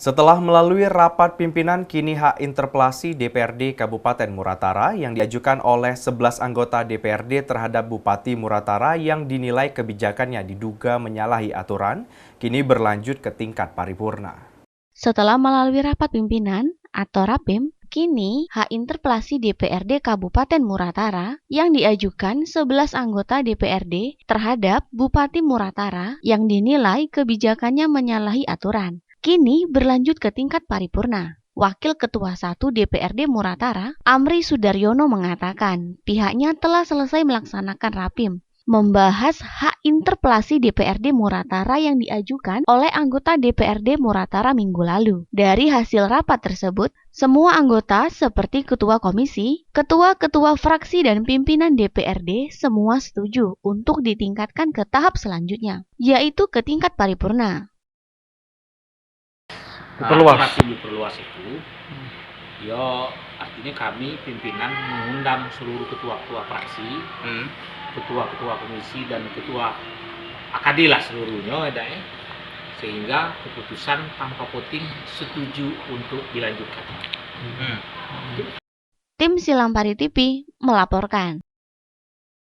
Setelah melalui rapat pimpinan, kini hak interpelasi DPRD Kabupaten Muratara yang diajukan oleh 11 anggota DPRD terhadap Bupati Muratara yang dinilai kebijakannya diduga menyalahi aturan, kini berlanjut ke tingkat paripurna. Setelah melalui rapat pimpinan atau Rapim, kini hak interpelasi DPRD Kabupaten Muratara yang diajukan 11 anggota DPRD terhadap Bupati Muratara yang dinilai kebijakannya menyalahi aturan, kini berlanjut ke tingkat paripurna. Wakil Ketua 1 DPRD Muratara, Amri Sudaryono mengatakan pihaknya telah selesai melaksanakan Rapim, membahas hak interpelasi DPRD Muratara yang diajukan oleh anggota DPRD Muratara minggu lalu. Dari hasil rapat tersebut, semua anggota seperti ketua komisi, ketua-ketua fraksi dan pimpinan DPRD semua setuju untuk ditingkatkan ke tahap selanjutnya, yaitu ke tingkat paripurna. Diperluas itu, ya artinya kami pimpinan mengundang seluruh ketua-ketua fraksi, ketua-ketua komisi dan ketua AKD lah seluruhnya, sehingga keputusan tanpa voting setuju untuk dilanjutkan. Tim Silampari TV melaporkan.